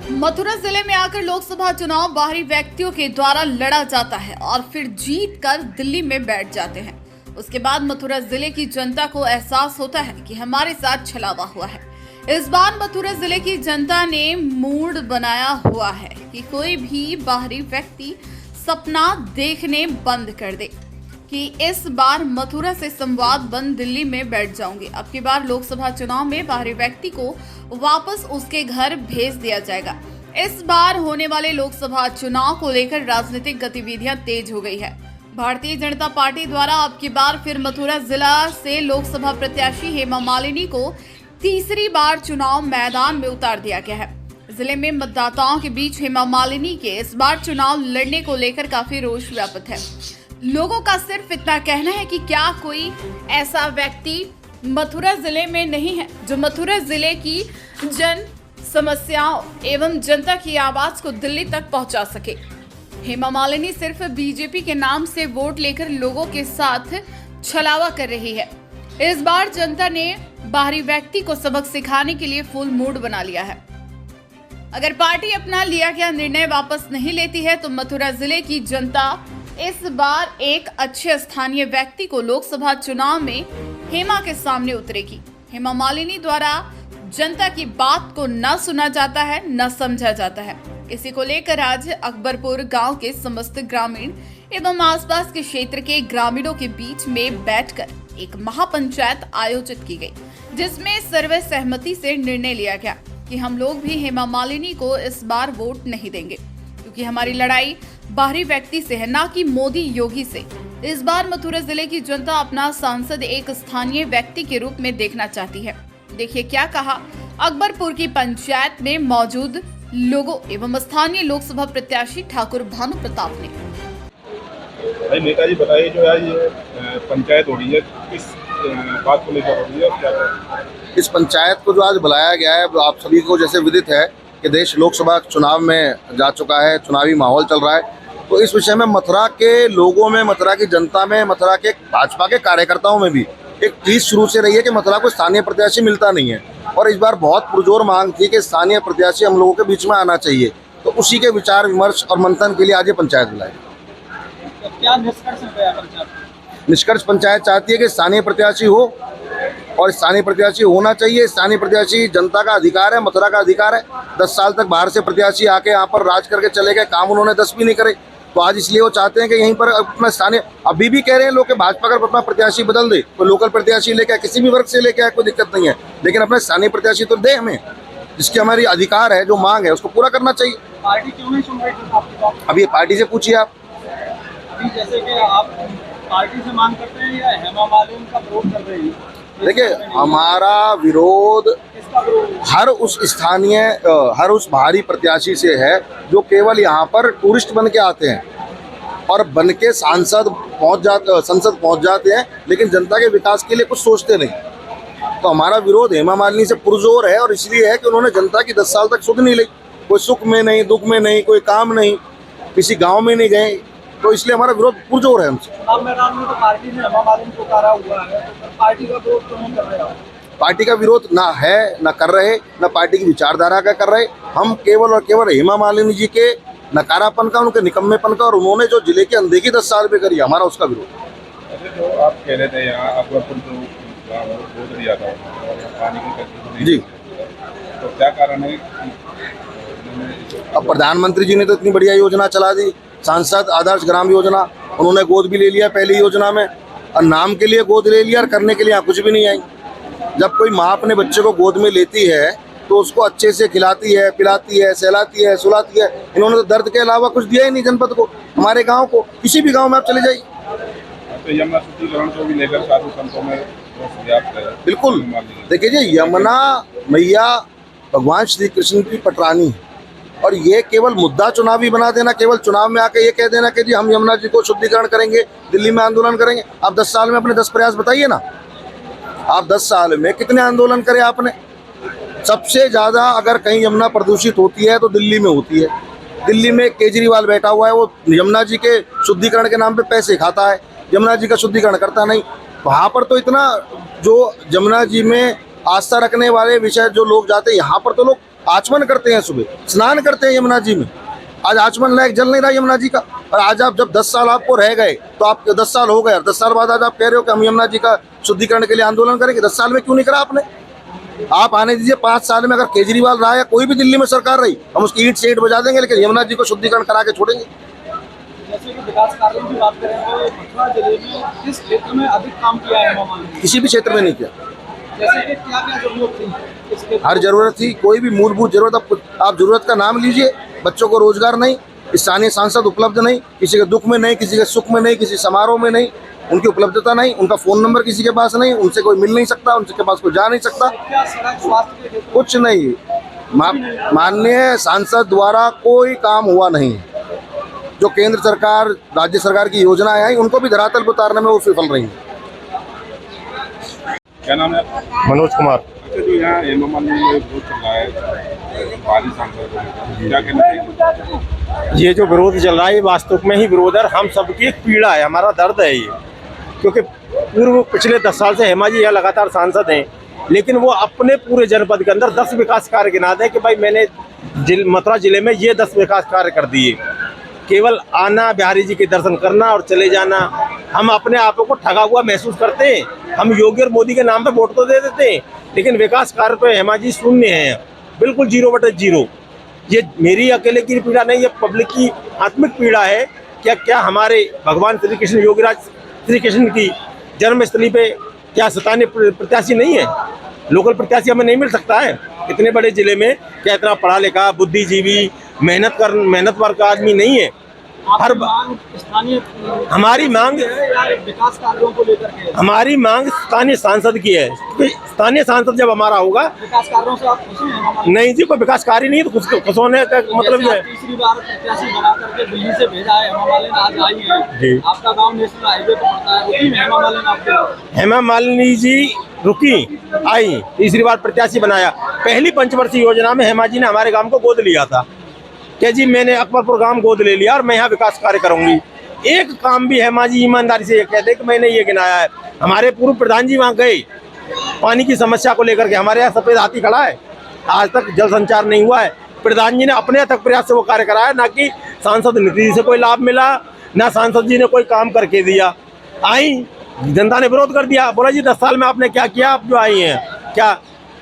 मथुरा जिले में आकर लोकसभा चुनाव बाहरी व्यक्तियों के द्वारा लड़ा जाता है और फिर जीत कर दिल्ली में बैठ जाते हैं। उसके बाद मथुरा जिले की जनता को एहसास होता है कि हमारे साथ छलावा हुआ है। इस बार मथुरा जिले की जनता ने मूड बनाया हुआ है कि कोई भी बाहरी व्यक्ति सपना देखने बंद कर दे कि इस बार मथुरा से संवाद बंद दिल्ली में बैठ जाऊंगी। अब की बार लोकसभा चुनाव में बाहरी व्यक्ति को वापस उसके घर भेज दिया जाएगा। इस बार होने वाले लोकसभा चुनाव को लेकर राजनीतिक गतिविधियां तेज हो गई है। भारतीय जनता पार्टी द्वारा अब की बार फिर मथुरा जिला से लोकसभा प्रत्याशी हेमा मालिनी को तीसरी बार चुनाव मैदान में उतार दिया गया है। जिले में मतदाताओं के बीच हेमा मालिनी के इस बार चुनाव लड़ने को लेकर काफी रोष व्याप्त है। लोगों का सिर्फ इतना कहना है कि क्या कोई ऐसा व्यक्ति मथुरा जिले में नहीं है जो मथुरा जिले की जन समस्याओं एवं जनता की आवाज को दिल्ली तक पहुंचा सके। हेमा मालिनी सिर्फ बीजेपी के नाम से वोट लेकर लोगों के साथ छलावा कर रही है। इस बार जनता ने बाहरी व्यक्ति को सबक सिखाने के लिए फुल मूड बना लिया है। अगर पार्टी अपना लिया गया निर्णय वापस नहीं लेती है तो मथुरा जिले की जनता इस बार एक अच्छे स्थानीय व्यक्ति को लोकसभा चुनाव में हेमा के सामने उतरेगी। हेमा मालिनी द्वारा जनता की बात को न सुना जाता है न समझा जाता है। इसी को लेकर आज अकबरपुर गांव के समस्त ग्रामीण एवं आसपास के क्षेत्र के ग्रामीणों के बीच में बैठकर एक महापंचायत आयोजित की गई, जिसमें सर्वसहमति से निर्णय लिया गया कि हम लोग भी हेमा मालिनी को इस बार वोट नहीं देंगे, क्योंकि हमारी लड़ाई बाहरी व्यक्ति से है, ना कि मोदी योगी से। इस बार मथुरा जिले की जनता अपना सांसद एक स्थानीय व्यक्ति के रूप में देखना चाहती है। देखिए क्या कहा अकबरपुर की पंचायत में मौजूद लोगों एवं स्थानीय लोकसभा प्रत्याशी ठाकुर भानु प्रताप ने। भाई नेताजी बताइए, जो यार ये पंचायत हो रही है किस बात को लेकर हो रही है और क्या? इस पंचायत को जो आज बुलाया गया है, आप सभी को जैसे विदित है कि देश लोकसभा चुनाव में जा चुका है, चुनावी माहौल चल रहा है। तो इस विषय में मथुरा के लोगों में, मथुरा की जनता में, मथुरा के भाजपा के कार्यकर्ताओं में भी एक चीज शुरू से रही है कि मथुरा को स्थानीय प्रत्याशी मिलता नहीं है और इस बार बहुत पुरजोर मांग थी कि स्थानीय प्रत्याशी हम लोगों के बीच में आना चाहिए। तो उसी के विचार विमर्श और मंथन के लिए आज ये पंचायत बुलाई। तो क्या निष्कर्ष गया पंचायत? निष्कर्ष पंचायत चाहती है कि स्थानीय प्रत्याशी हो और स्थानीय प्रत्याशी होना चाहिए। स्थानीय प्रत्याशी जनता का अधिकार है, मथुरा का अधिकार है। 10 साल तक बाहर से प्रत्याशी आके यहाँ पर राज करके चले गए, काम उन्होंने 10 भी नहीं करे। तो आज इसलिए वो चाहते हैं कि यहीं पर अपना स्थानीय, अभी भी कह रहे हैं लोग कि भाजपा अगर अपना प्रत्याशी बदल दे तो लोकल प्रत्याशी लेके आए, किसी भी वर्ग से लेके आए, कोई दिक्कत नहीं है, लेकिन अपना स्थानीय प्रत्याशी तो दे हमें, जिसकी हमारी अधिकार है, जो मांग है उसको पूरा करना चाहिए। पार्टी क्यों नहीं सुन रही आपकी बात? अब ये पार्टी से पूछिए आप। अभी जैसे कि आप पार्टी से मांग करते हैं या हेमा मालिनी का विरोध कर रहे हैं? देखिए, हमारा विरोध हर उस स्थानीय, हर उस बाहरी प्रत्याशी से है जो केवल यहाँ पर टूरिस्ट बन के आते हैं और बन के संसद पहुँच जाते हैं, लेकिन जनता के विकास के लिए कुछ सोचते नहीं। तो हमारा विरोध हेमा मालिनी से पुरजोर है और इसलिए है कि उन्होंने जनता की 10 साल तक सुध नहीं ली, कोई सुख में नहीं, दुख में नहीं, कोई काम नहीं, किसी गाँव में नहीं गए। तो इसलिए हमारा विरोध पुरजोर है हमसे। चुनाव मैदान में तो पार्टी ने हेमा मालिनी को उतारा हुआ है, तो पार्टी का विरोध क्यों नहीं कर रहे हो? पार्टी का विरोध ना है, ना कर रहे, ना पार्टी की विचारधारा का कर रहे। हम केवल और केवल हेमा मालिनी जी के नकारापन का, उनके निकम्मेपन का, और उन्होंने जो जिले की अनदेखी 10 साल में करी, हमारा उसका विरोध। अच्छा, जो आप कह रहे थे यहाँ अकबरपुर जो बोध दिया था पानी की जी, तो क्या कारण है? अब प्रधानमंत्री जी ने तो इतनी बढ़िया योजना चला दी, सांसद आदर्श ग्राम योजना, उन्होंने गोद भी ले लिया पहली योजना में, और नाम के लिए गोद ले लिया और करने के लिए यहाँ कुछ भी नहीं आई। जब कोई माँ अपने बच्चे को गोद में लेती है तो उसको अच्छे से खिलाती है, पिलाती है, सहलाती है, सुलाती है। इन्होंने तो दर्द के अलावा कुछ दिया ही नहीं जनपद को, हमारे गांव को। किसी भी गांव में आप चले जाइए। तो यमुना शुद्धिकरण को भी लेकर साधु संतों में व्याप्त है। बिल्कुल, देखिए जी, यमुना मैया भगवान श्री कृष्ण की पटरानी है और ये केवल मुद्दा चुनावी बना देना, केवल चुनाव में आके ये कह देना कि जी हम यमुना जी को शुद्धिकरण करेंगे, दिल्ली में आंदोलन करेंगे। आप 10 साल में अपने 10 प्रयास बताइए ना, आप 10 साल में कितने आंदोलन करे आपने? सबसे ज्यादा अगर कहीं यमुना प्रदूषित होती है तो दिल्ली में होती है। दिल्ली में केजरीवाल बैठा हुआ है, वो यमुना जी के शुद्धिकरण के नाम पे पैसे खाता है, यमुना जी का शुद्धिकरण करता नहीं। वहाँ पर तो इतना जो यमुना जी में आस्था रखने वाले विषय जो लोग जाते हैं, यहाँ पर तो लोग आचमन करते हैं, सुबह स्नान करते हैं यमुना जी में। आज आचमन लायक जल नहीं रहा यमुना जी का। और आज आप जब 10 साल आपको रह गए, तो आपके 10 साल हो गए और 10 साल बाद आज आप कह रहे हो कि हम यमुना जी का शुद्धिकरण के लिए आंदोलन करेंगे। 10 साल में क्यों नहीं करा आपने? आप आने दीजिए 5 साल में, अगर केजरीवाल रहा या कोई भी दिल्ली में सरकार रही, हम उसकी ईंट से ईंट बजा देंगे, लेकिन यमुना जी को शुद्धिकरण करा के छोड़ेंगे। जैसे कि विकास कार्यों की बात करें तो मथुरा जिले में किस क्षेत्र में अधिक काम किया है हेमा मालिनी ने? किसी भी क्षेत्र में नहीं किया। जैसे कि क्या क्या जरूरत थी इस क्षेत्र हर में? जरूरत थी, कोई भी मूलभूत जरूरत आप जरूरत का नाम लीजिए। बच्चों को रोजगार नहीं, स्थानीय सांसद उपलब्ध नहीं, किसी के दुख में नहीं, किसी के सुख में नहीं, किसी समारोह में नहीं, उनकी उपलब्धता नहीं, उनका फोन नंबर किसी के पास नहीं, उनसे कोई मिल नहीं सकता, उनके पास कोई जा नहीं सकता, क्या सड़क स्वास्थ्य के क्षेत्र कुछ नहीं। माननीय सांसद द्वारा कोई काम हुआ नहीं। जो केंद्र सरकार, राज्य सरकार की योजनाएं आई, उनको भी धरातल पर उतारने में वो विफल रही हैं। क्या नाम है आपका? मनोज कुमार। अच्छा, जो यहाँ हेमा मालिनी में विरोध चल रहा है भारी सांसद को लेकर, क्या कहना चाहिए? ये जो विरोध चल रहा है ये वास्तव में ही विरोध है, हम सबकी एक पीड़ा है, हमारा दर्द है ये। क्योंकि पिछले 10 साल से हेमा जी यहाँ लगातार सांसद हैं, लेकिन वो अपने पूरे जनपद के अंदर 10 विकास कार्य गिनाते हैं कि भाई मैंने मथुरा जिले में ये 10 विकास कार्य कर दिए। केवल आना, बिहारी जी के दर्शन करना और चले जाना। हम अपने आप को ठगा हुआ महसूस करते हैं। हम योगी और मोदी के नाम पे वोट तो दे देते हैं, लेकिन विकास कार्य पे हेमा जी शून्य हैं, बिल्कुल 0/0। ये मेरी अकेले की पीड़ा नहीं, ये पब्लिक की आत्मिक पीड़ा है। क्या हमारे भगवान श्री कृष्ण, योगीराज श्री कृष्ण की जन्मस्थली पे क्या स्थानीय प्रत्याशी नहीं है? लोकल प्रत्याशी हमें नहीं मिल सकता है? इतने बड़े जिले में क्या इतना पढ़ा लिखा, बुद्धिजीवी, मेहनतवर का आदमी नहीं है? हर स्थानीय हमारी मांग विकास कार्यों को लेकर के हमारी मांग स्थानीय सांसद की है। क्योंकि स्थानीय सांसद जब हमारा होगा, विकास कार्यों से आप खुश हैं हेमा मालिनी? नहीं जी, कोई विकास कार्य नहीं है तो खुश होने का मतलब जैसे ये आप तीसरी बार प्रत्याशी बना करके दिल्ली से भेजा है, हेमा मालिनी आज आई है। जी। आपका गांव नेशनल हाईवे पर पड़ता है, रुकी में हेमा मालिनी आपके? हेमा मालिनी जी रुकी, आई, तीसरी बार प्रत्याशी बनाया। पहली पंचवर्षीय योजना में हेमा जी ने हमारे गांव को गोद लिया था कि जी मैंने अकबरपुर गांव गोद ले लिया और मैं यहाँ विकास कार्य करूंगी। एक काम भी हेमा जी ईमानदारी से ये कहते कि मैंने ये गिनाया है। हमारे पूर्व प्रधान जी वहाँ गए पानी की समस्या को लेकर के, हमारे यहाँ सफेद हाथी खड़ा है, आज तक जल संचार नहीं हुआ है। प्रधान जी ने अपने तक प्रयास से वो कार्य कराया, ना कि सांसद निधि से कोई लाभ मिला, ना सांसद जी ने कोई काम करके दिया। आई, जनता ने विरोध कर दिया, बोला जी 10 साल में आपने क्या किया, आप जो आई हैं क्या?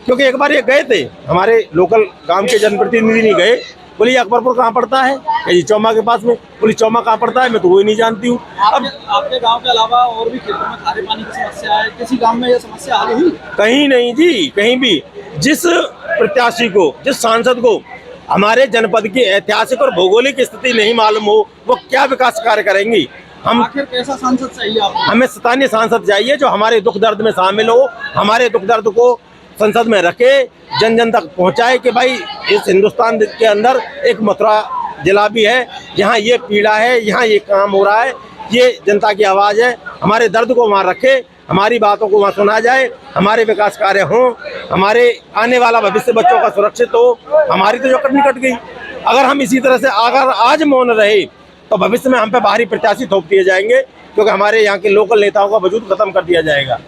क्योंकि एक बार ये गए थे, हमारे लोकल गांव के जनप्रतिनिधि नहीं गए, बोली अकबरपुर कहाँ पड़ता है? जी चौमा के पास में। बोली चौमा कहाँ पड़ता है? मैं तो वही नहीं जानती हूँ। अब आपके गांव के अलावा और भी क्षेत्रों में खारे पानी की समस्या है, किसी गांव में यह समस्या हल हुई? कहीं नहीं जी, कहीं भी। जिस प्रत्याशी को, जिस सांसद को हमारे जनपद की ऐतिहासिक और भौगोलिक स्थिति नहीं मालूम हो, वो क्या विकास कार्य करेंगी? हम आखिर कैसा सांसद चाहिए आपको? हमें स्थानीय सांसद चाहिए जो हमारे दुख दर्द में शामिल हो, हमारे दुख दर्द को संसद में रखे, जन जन तक पहुंचाए कि भाई इस हिंदुस्तान के अंदर एक मथुरा जिला भी है, यहाँ ये पीड़ा है, यहाँ ये काम हो रहा है, ये जनता की आवाज़ है। हमारे दर्द को वहाँ रखे, हमारी बातों को वहाँ सुना जाए, हमारे विकास कार्य हों, हमारे आने वाला भविष्य बच्चों का सुरक्षित हो। हमारी तो जो कट गई, अगर हम इसी तरह से अगर आज मौन रहे तो भविष्य में हम पे बाहरी प्रत्याशी थोप दिए जाएंगे, क्योंकि हमारे यहाँ के लोकल नेताओं का वजूद खत्म कर दिया जाएगा।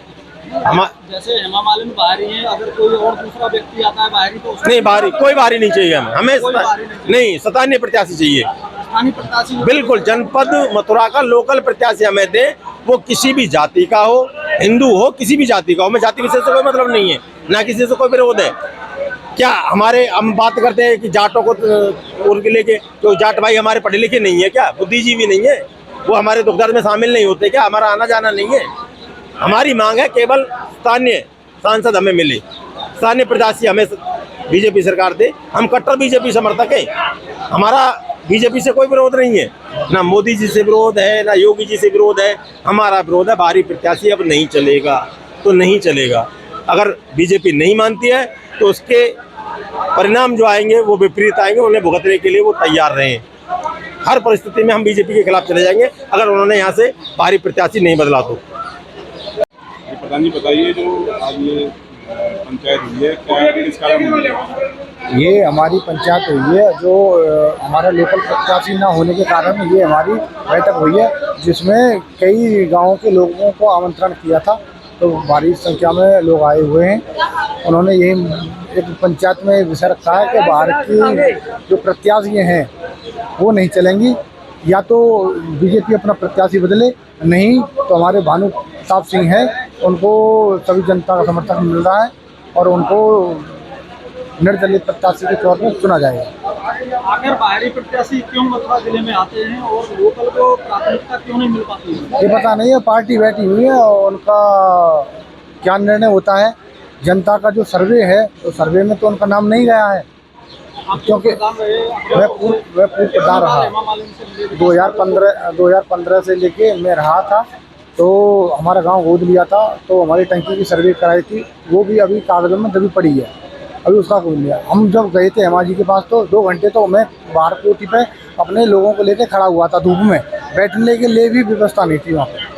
जैसे हेमा मालिनी बाहरी है, अगर कोई और दूसरा व्यक्ति आता है बाहरी तो नहीं, बाहरी कोई बाहरी नहीं चाहिए हमें नहीं, स्थानीय प्रत्याशी चाहिए, स्थानीय प्रत्याशी। बिल्कुल, जनपद मथुरा का लोकल प्रत्याशी हमें दे, वो किसी भी जाति का हो, हिंदू हो, किसी भी जाति का हो। हमें जाति विशेष से कोई मतलब नहीं है, ना किसी से कोई विरोध है। क्या हमारे हम बात करते हैं कि जाटों को उनके लेके, तो जाट भाई हमारे पढ़े लिखे नहीं है क्या? बुद्धिजीवी नहीं है? वो हमारे दुख दर्द में शामिल नहीं होते क्या? हमारा आना जाना नहीं है? हमारी मांग है केवल स्थानीय सांसद हमें मिले, स्थानीय प्रत्याशी हमें बीजेपी सरकार दे। हम कट्टर बीजेपी समर्थक हैं, हमारा बीजेपी से कोई विरोध नहीं है, ना मोदी जी से विरोध है, ना योगी जी से विरोध है। हमारा विरोध है बाहरी प्रत्याशी अब नहीं चलेगा तो नहीं चलेगा। अगर बीजेपी नहीं मानती है तो उसके परिणाम जो आएंगे वो विपरीत आएंगे, उन्हें भुगतने के लिए वो तैयार रहें। हर परिस्थिति में हम बीजेपी के खिलाफ चले जाएंगे अगर उन्होंने यहाँ से बाहरी प्रत्याशी नहीं बदला तो। प्रधान जी बताइए, जो आज ये पंचायत हुई है, क्या किस कारण हुई है? ये हमारी पंचायत हुई है, जो हमारा लोकल प्रत्याशी ना होने के कारण ये हमारी बैठक हुई है, जिसमें कई गांवों के लोगों को आमंत्रण किया था तो भारी संख्या में लोग आए हुए हैं। उन्होंने यही एक पंचायत में विषय रखा है कि बाहर की जो प्रत्याशी हैं वो नहीं चलेंगी, या तो बीजेपी अपना प्रत्याशी बदले, नहीं तो हमारे भानु प्रताप सिंह हैं उनको सभी जनता का समर्थन मिल रहा है और उनको निर्दलीय प्रत्याशी के तौर पर चुना जाएगा। अगर बाहरी प्रत्याशी क्यों मथुरा जिले में आते हैं और लोकल को प्राथमिकता क्यों नहीं मिल पाती है? ये पता नहीं है, पार्टी बैठी हुई है और उनका क्या निर्णय होता है। जनता का जो सर्वे है तो सर्वे में तो उनका नाम नहीं गया है, क्योंकि वह पूर्व प्रधान रहा 2015 से लेके मैं रहा था। तो हमारा गांव गोद लिया था, तो हमारी टंकी की सर्वे कराई थी, वो भी अभी कागजों में दबी पड़ी है, अभी उसका कोई नहीं है। हम जब गए थे हेमा जी के पास तो 2 घंटे तो मैं बाहर कोठी पे अपने लोगों को लेकर खड़ा हुआ था धूप में, बैठने के लिए भी व्यवस्था नहीं थी वहाँ पे।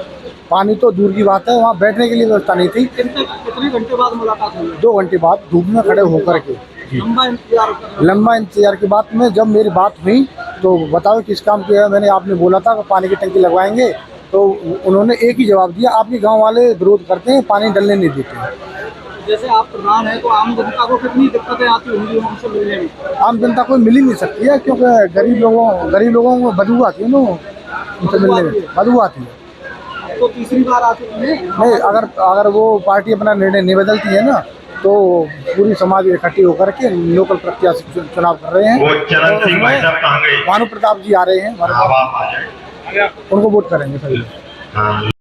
पानी तो दूर की बात है, वहाँ बैठने के लिए व्यवस्था नहीं थी। कितने घंटे बाद मुलाकात हुई? 2 घंटे बाद धूप में खड़े होकर के लंबा इंतजार के बाद में जब मेरी बात हुई तो बताओ किस काम किया है। मैंने आपने बोला था कि पानी की टंकी लगवाएंगे, तो उन्होंने एक ही जवाब दिया, आपके गांव वाले विरोध करते हैं, पानी डलने नहीं देते। जैसे आप प्रधान हैं तो आम जनता को कितनी दिक्कतें आती होंगी उनसे मिलने में? आम जनता को मिल ही नहीं सकती है, क्योंकि गरीब लोगों को बदबू आती है ना उनसे मिलने में, बदबू आती है। तो तीसरी बार आ चुकी है नहीं, अगर वो पार्टी अपना निर्णय नहीं बदलती है ना तो पूरी समाज इकट्ठी होकर के लोकल प्रत्याशी चुनाव कर रहे हैं। वो चरण सिंह भाई साहब कहाँ गए? भानु प्रताप जी आ रहे हैं, उनको वोट करेंगे सभी। हाँ।